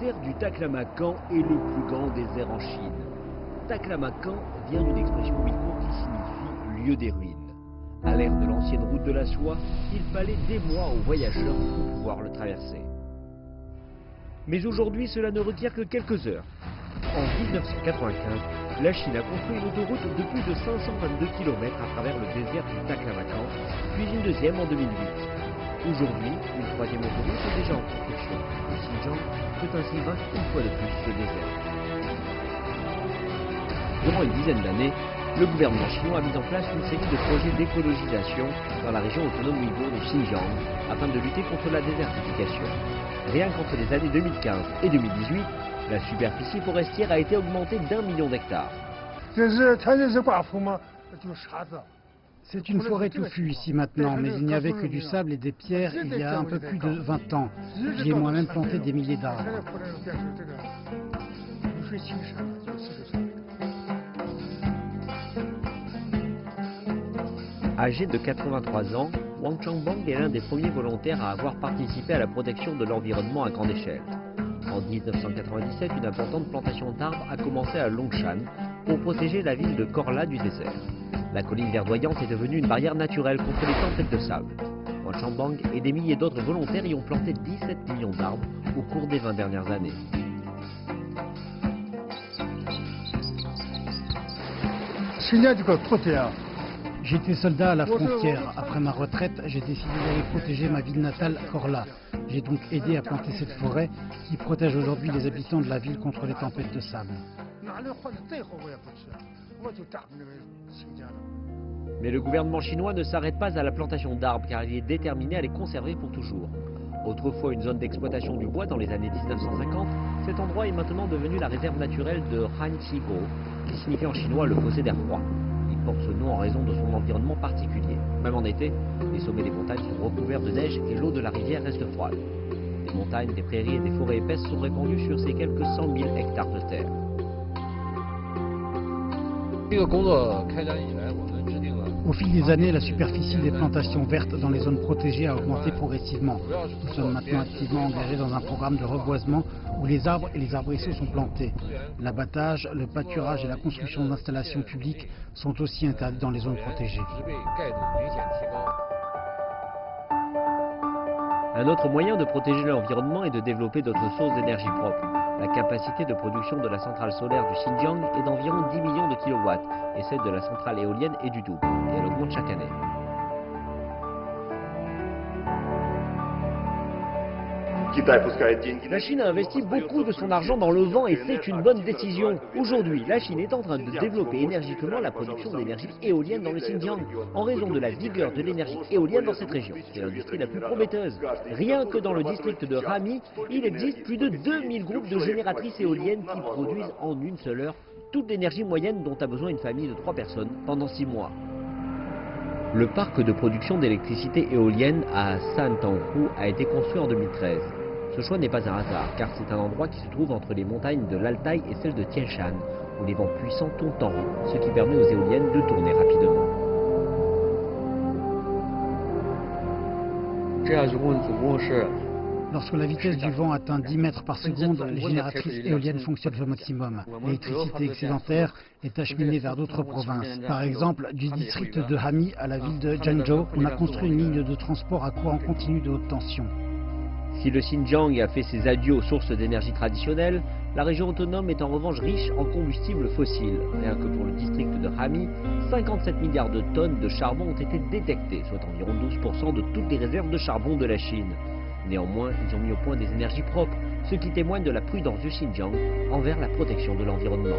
désert du Taklamakan est le plus grand désert en Chine. Taklamakan vient d'une expression ouïghour qui signifie lieu des ruines. À l'ère de l'ancienne route de la soie, il fallait des mois aux voyageurs pour pouvoir le traverser. Mais aujourd'hui, cela ne requiert que quelques heures. En 1995, la Chine a construit une autoroute de plus de 522 km à travers le désert du Taklamakan, puis une deuxième en 2008. Aujourd'hui, une troisième autoroute est déjà en construction. Le Xinjiang peut ainsi vaincre une fois de plus ce désert. Durant une dizaine d'années, le gouvernement chinois a mis en place une série de projets d'écologisation dans la région autonome ouïghour du Xinjiang afin de lutter contre la désertification. Rien qu'entre les années 2015 et 2018, la superficie forestière a été augmentée d'1 million d'hectares. C'est une forêt touffue ici maintenant, mais il n'y avait que du sable et des pierres il y a un peu plus de 20 ans. J'y ai moi-même planté des milliers d'arbres. Âgé de 83 ans, Wang Changbang est l'un des premiers volontaires à avoir participé à la protection de l'environnement à grande échelle. En 1997, une importante plantation d'arbres a commencé à Longshan pour protéger la ville de Korla du désert. La colline verdoyante est devenue une barrière naturelle contre les tempêtes de sable. Wang Changbang et des milliers d'autres volontaires y ont planté 17 millions d'arbres au cours des 20 dernières années. J'étais soldat à la frontière. Après ma retraite, j'ai décidé d'aller protéger ma ville natale, Korla. J'ai donc aidé à planter cette forêt qui protège aujourd'hui les habitants de la ville contre les tempêtes de sable. Mais le gouvernement chinois ne s'arrête pas à la plantation d'arbres car il est déterminé à les conserver pour toujours. Autrefois une zone d'exploitation du bois dans les années 1950, cet endroit est maintenant devenu la réserve naturelle de Hanqigo, qui signifie en chinois le fossé d'air froid. Il porte ce nom en raison de son environnement particulier. Même en été, les sommets des montagnes sont recouverts de neige et l'eau de la rivière reste froide. Des montagnes, des prairies et des forêts épaisses sont répandues sur ces quelques 100 000 hectares de terre. Au fil des années, la superficie des plantations vertes dans les zones protégées a augmenté progressivement. Nous sommes maintenant activement engagés dans un programme de reboisement où les arbres et les arbrisseaux sont plantés. L'abattage, le pâturage et la construction d'installations publiques sont aussi interdits dans les zones protégées. Un autre moyen de protéger l'environnement est de développer d'autres sources d'énergie propre. La capacité de production de la centrale solaire du Xinjiang est d'environ 10 millions de kilowatts et celle de la centrale éolienne est du double, et elle augmente chaque année. La Chine a investi beaucoup de son argent dans le vent et c'est une bonne décision. Aujourd'hui, la Chine est en train de développer énergiquement la production d'énergie éolienne dans le Xinjiang en raison de la vigueur de l'énergie éolienne dans cette région. C'est l'industrie la plus prometteuse. Rien que dans le district de Rami, il existe plus de 2000 groupes de génératrices éoliennes qui produisent en une seule heure toute l'énergie moyenne dont a besoin une famille de 3 personnes pendant 6 mois. Le parc de production d'électricité éolienne à Santanghu a été construit en 2013. Ce choix n'est pas un hasard, car c'est un endroit qui se trouve entre les montagnes de l'Altaï et celles de Tian Shan, où les vents puissants tournent en rond, ce qui permet aux éoliennes de tourner rapidement. Lorsque la vitesse du vent atteint 10 mètres par seconde, les génératrices éoliennes fonctionnent au maximum. L'électricité excédentaire est acheminée vers d'autres provinces. Par exemple, du district de Hami à la ville de Zhengzhou, on a construit une ligne de transport à courant continu de haute tension. Si le Xinjiang a fait ses adieux aux sources d'énergie traditionnelles, la région autonome est en revanche riche en combustibles fossiles. Rien que pour le district de Hami, 57 milliards de tonnes de charbon ont été détectées, soit environ 12% de toutes les réserves de charbon de la Chine. Néanmoins, ils ont mis au point des énergies propres, ce qui témoigne de la prudence du Xinjiang envers la protection de l'environnement.